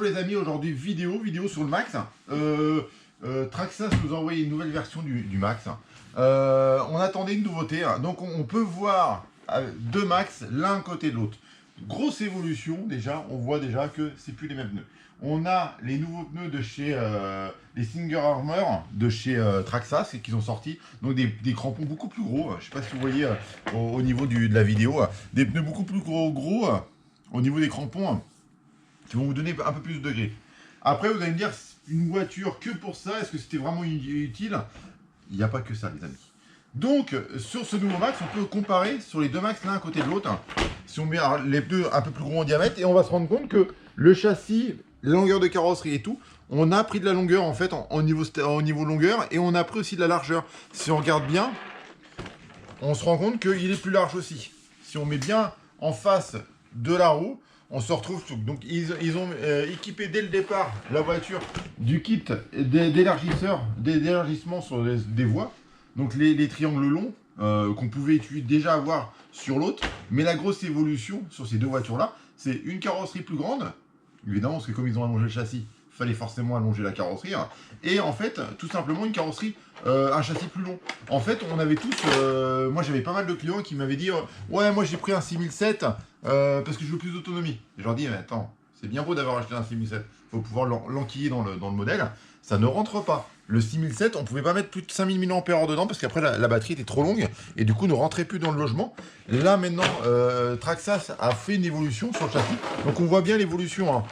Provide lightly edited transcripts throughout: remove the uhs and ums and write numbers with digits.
Bonjour les amis, aujourd'hui vidéo sur le Max. Traxxas nous a envoyé une nouvelle version du Max. On attendait une nouveauté, donc on peut voir deux Max l'un côté de l'autre. Grosse évolution déjà, on voit déjà que c'est plus les mêmes pneus. On a les nouveaux pneus de chez les Singer Armour de chez Traxxas qui ont sorti, donc des crampons beaucoup plus gros. Je sais pas si vous voyez au niveau de la vidéo, des pneus beaucoup plus gros au niveau des crampons qui vont vous donner un peu plus de degrés. Après vous allez me dire, une voiture que pour ça, est-ce que c'était vraiment utile? Il n'y a pas que ça les amis. Donc sur ce nouveau Max, on peut comparer sur les deux Max l'un à côté de l'autre. Si on met les pneus un peu plus gros en diamètre, et on va se rendre compte que le châssis, la longueur de carrosserie et tout, on a pris de la longueur en fait au niveau longueur, et on a pris aussi de la largeur. Si on regarde bien, on se rend compte qu'il est plus large aussi. Si on met bien en face de la roue, on se retrouve. Donc ils ont équipé dès le départ la voiture du kit d'élargissement sur des voies. Donc les triangles longs qu'on pouvait déjà avoir sur l'autre. Mais la grosse évolution sur ces deux voitures-là, c'est une carrosserie plus grande. Évidemment, parce que comme ils ont allongé le châssis, il fallait forcément allonger la carrosserie. Et en fait, tout simplement une carrosserie, un châssis plus long. En fait, on avait tous, moi j'avais pas mal de clients qui m'avaient dit ouais, moi j'ai pris un 6007 parce que je veux plus d'autonomie. Et je leur dis, mais attends, c'est bien beau d'avoir acheté un 6007, il faut pouvoir l'enquiller dans le modèle. Ça ne rentre pas. Le 6007, on ne pouvait pas mettre plus de 5000 mAh dedans parce qu'après la batterie était trop longue et du coup ne rentrait plus dans le logement. Là maintenant, Traxxas a fait une évolution sur le châssis. Donc on voit bien l'évolution.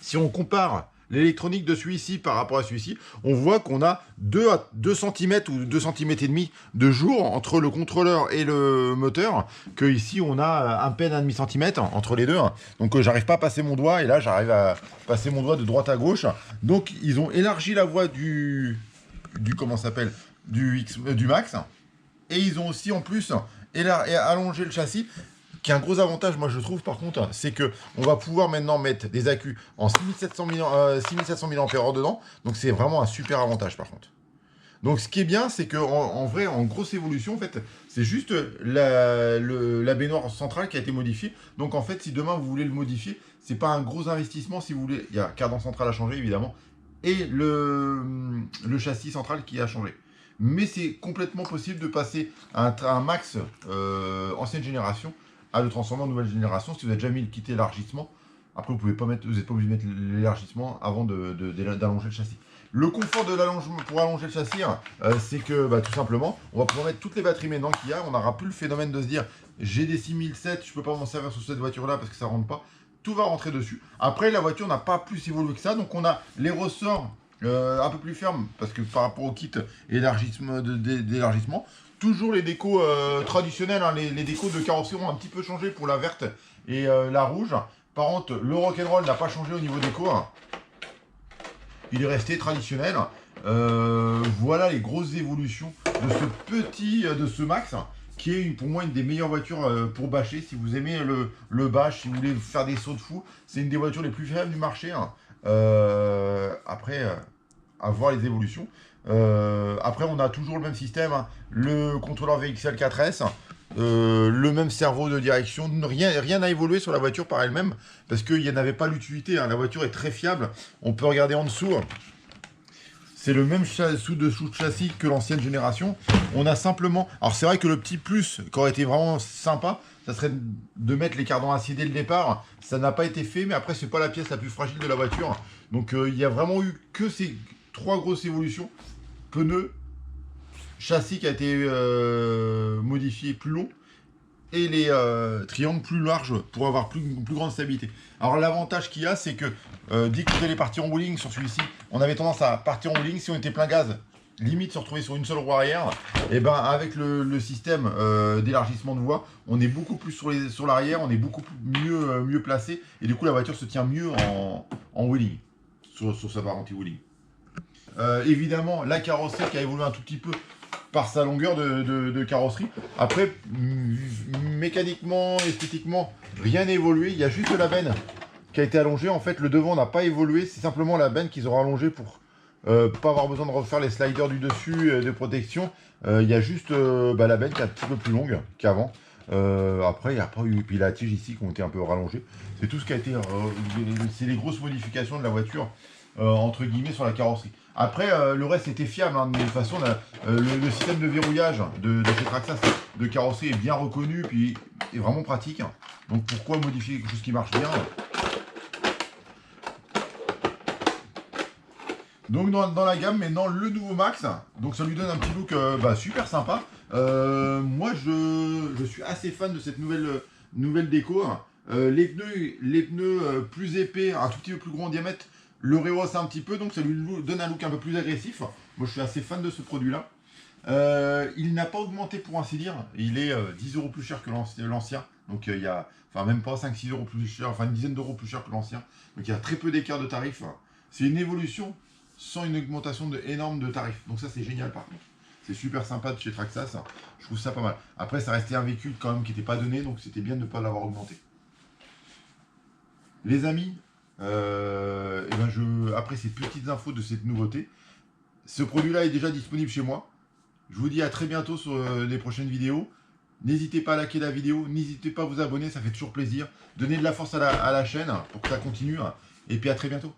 Si on compare l'électronique de celui-ci par rapport à celui-ci, on voit qu'on a 2 cm ou 2 cm et demi de jour entre le contrôleur et le moteur, que ici on a à peine 1,5 cm entre les deux. Donc j'arrive pas à passer mon doigt, et là j'arrive à passer mon doigt de droite à gauche. Donc ils ont élargi la voie du comment s'appelle, du Max, et ils ont aussi en plus allongé le châssis. Qui est un gros avantage, moi je trouve par contre, c'est que on va pouvoir maintenant mettre des accus en 6700 mAh dedans, donc c'est vraiment un super avantage par contre. Donc ce qui est bien, c'est qu'en vrai, en grosse évolution, en fait, c'est juste la baignoire centrale qui a été modifiée. Donc en fait, si demain vous voulez le modifier, c'est pas un gros investissement. Si vous voulez, il y a cadran central à changer évidemment, et le châssis central qui a changé. Mais c'est complètement possible de passer à un Max ancienne génération à le transformer en nouvelle génération si vous avez déjà mis le kit élargissement. Après, vous n'êtes pas obligé de mettre l'élargissement avant d'allonger le châssis. Le confort de l'allongement pour allonger le châssis, c'est que tout simplement, on va pouvoir mettre toutes les batteries maintenant qu'il y a. On n'aura plus le phénomène de se dire j'ai des 6007, je ne peux pas m'en servir sur cette voiture-là parce que ça ne rentre pas. Tout va rentrer dessus. Après, la voiture n'a pas plus évolué que ça. Donc, on a les ressorts un peu plus fermes parce que par rapport au kit d'élargissement, toujours les décos traditionnels, les décos de carrosserie ont un petit peu changé pour la verte et la rouge. Par contre, le rock'n'roll n'a pas changé au niveau déco. Il est resté traditionnel. Voilà les grosses évolutions de ce Max, qui est pour moi une des meilleures voitures pour bâcher. Si vous aimez le bâche, si vous voulez faire des sauts de fou, c'est une des voitures les plus fiables du marché. Après, à voir les évolutions. Après, on a toujours le même système, le contrôleur VXL 4S, le même cerveau de direction. Rien n'a évolué sur la voiture par elle-même parce qu'il n'y en avait pas l'utilité. La voiture est très fiable. On peut regarder en dessous. C'est le même dessous de châssis que l'ancienne génération. On a simplement... Alors c'est vrai que le petit plus qui aurait été vraiment sympa, ça serait de mettre les cardans acier dès le départ. Ça n'a pas été fait, mais après c'est pas la pièce la plus fragile de la voiture. Donc il n'y a vraiment eu que ces 3 grosses évolutions. Pneus, châssis qui a été modifié plus long, et les triangles plus larges pour avoir une plus grande stabilité. Alors l'avantage qu'il y a, c'est que dès que vous allez partir en wheeling sur celui-ci, on avait tendance à partir en wheeling si on était plein gaz, limite se retrouver sur une seule roue arrière. Et ben avec le système d'élargissement de voie, on est beaucoup plus sur l'arrière, on est beaucoup mieux placé, et du coup la voiture se tient mieux en wheeling, sur sa partie wheeling. Évidemment, la carrosserie qui a évolué un tout petit peu par sa longueur de carrosserie. Après, mécaniquement, esthétiquement, rien n'a évolué. Il y a juste la benne qui a été allongée. En fait, le devant n'a pas évolué. C'est simplement la benne qu'ils auront allongée pour pas avoir besoin de refaire les sliders du dessus de protection. Il y a juste la benne qui est un petit peu plus longue qu'avant. Après, il y a pas eu, puis la tige ici qui ont été un peu rallongées. C'est tout ce qui a été, c'est les grosses modifications de la voiture, entre guillemets, sur la carrosserie. Après, le reste était fiable, hein, de toute façon, le système de verrouillage de chez Traxxas de carrosserie est bien reconnu, puis est vraiment pratique. Donc pourquoi modifier quelque chose qui marche bien? Donc dans la gamme, maintenant le nouveau Max, donc ça lui donne un petit look super sympa. Moi je suis assez fan de cette nouvelle déco. Les pneus plus épais, un tout petit peu plus gros en diamètre, le rehausse un petit peu, donc ça lui donne un look un peu plus agressif. Moi je suis assez fan de ce produit là. Il n'a pas augmenté pour ainsi dire, il est 10 € plus cher que l'ancien. Donc il y a, enfin même pas 5-6 € plus cher, enfin une dizaine d'euros plus cher que l'ancien. Donc il y a très peu d'écart de tarifs. C'est une évolution sans une augmentation énorme de tarifs. Donc ça c'est génial par contre. C'est super sympa de chez Traxxas, je trouve ça pas mal. Après ça restait un véhicule quand même qui n'était pas donné, donc c'était bien de ne pas l'avoir augmenté. Les amis, après ces petites infos de cette nouveauté, ce produit-là est déjà disponible chez moi. Je vous dis à très bientôt sur les prochaines vidéos. N'hésitez pas à liker la vidéo, n'hésitez pas à vous abonner, ça fait toujours plaisir. Donnez de la force à la chaîne pour que ça continue. Et puis à très bientôt.